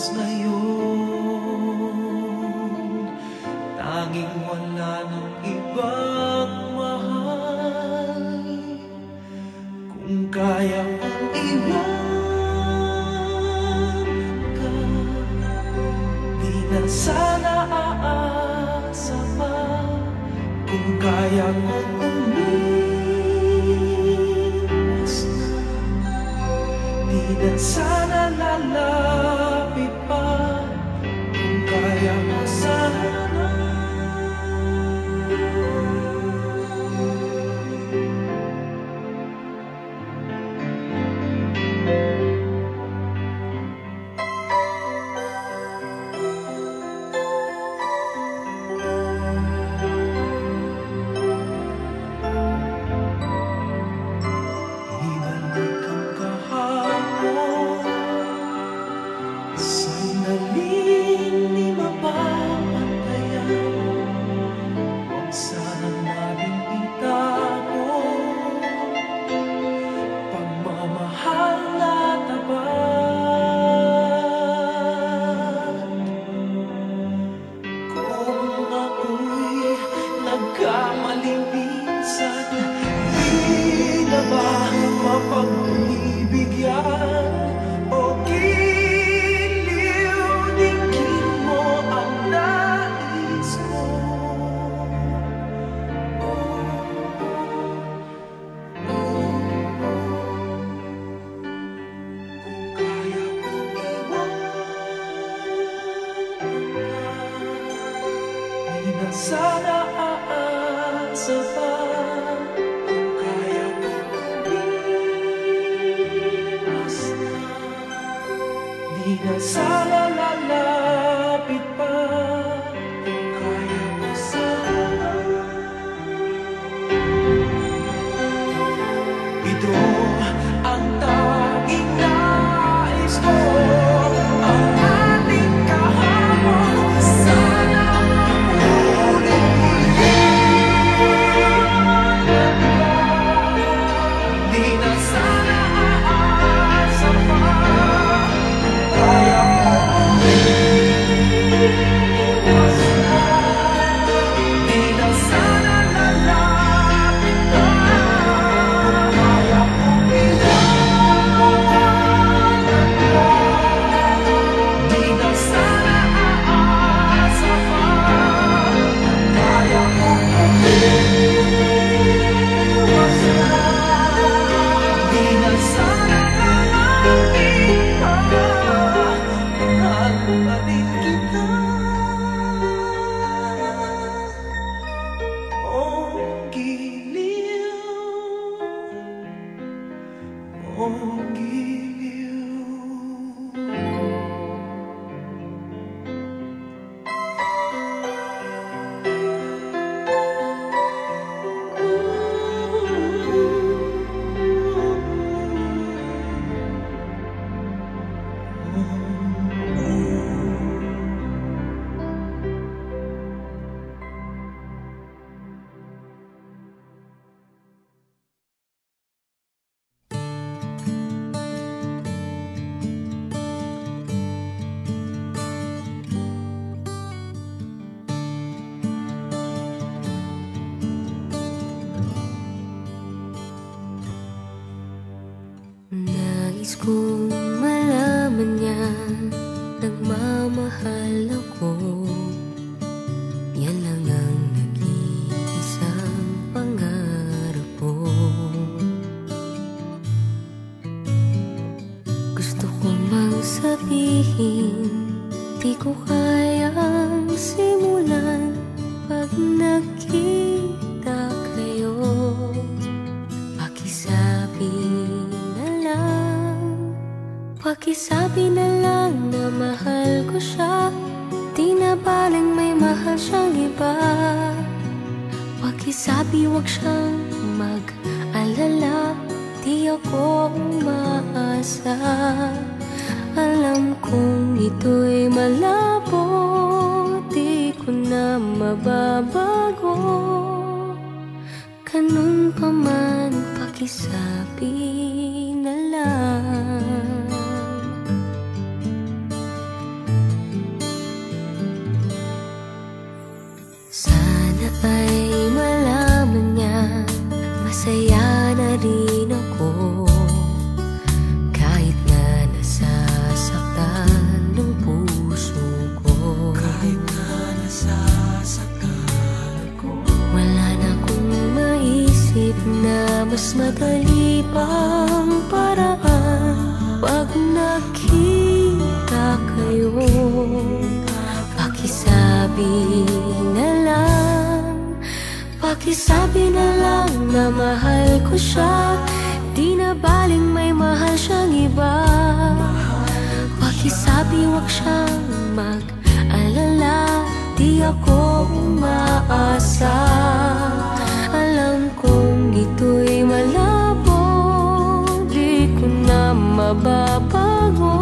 ngayon, tanging wala ng ibang mahal. Kung kaya mong iwan ka, di na sana aasa pa. Kung kaya mong umiwas na, di na sana lalapit pa. Kung kaya mo sana. Sana aasa pa. Kung kaya mo umiwas na, di na sana lalapit pa. Kung kaya mo sana. Ito ang tanging nais ko, ang ating kahapon. Sana nais kong malaman niya, nagmamahal ako. Yan lang ang nag-iisang pangarap ko. Gusto ko mang sabihin, di ko kayang simulan pag nakita kayo. Pakisabi na lang na mahal ko siya, di na baling may mahal siyang iba. Pakisabi wag siyang mag-alala, di ako umaasa. Alam kong ito'y malabo, di ko na mababago. Ganun pa man, pakisabi na lang. Sana ay malaman niya, masaya na rin ako. Kahit na nasasaktan ng puso ko, Kahit na nasasaktan ako, wala na akong maisip na mas madali pang paraan. Pag nakita kayo, pakisabi na lang, pakisabi na lang na mahal ko siya. Di na baling may mahal siyang iba. Pakisabi wag siyang mag-alala, di ako umaasa. Alam kong ito'y malabo, di ko na mababago.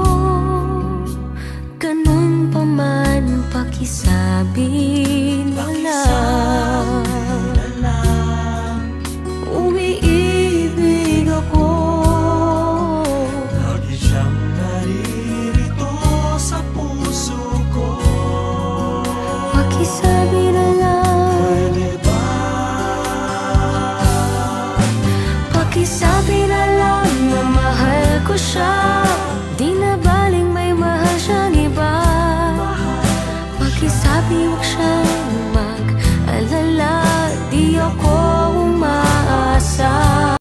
Ganun pa man, pakisabi na lang. Umiibig ako. lagi siyang naririto sa puso ko. Pakisabi na lang. Pwede ba? Pakisabi na lang na mahal ko siya. Di na baling may mahal siyang iba. Pakisabi wag siya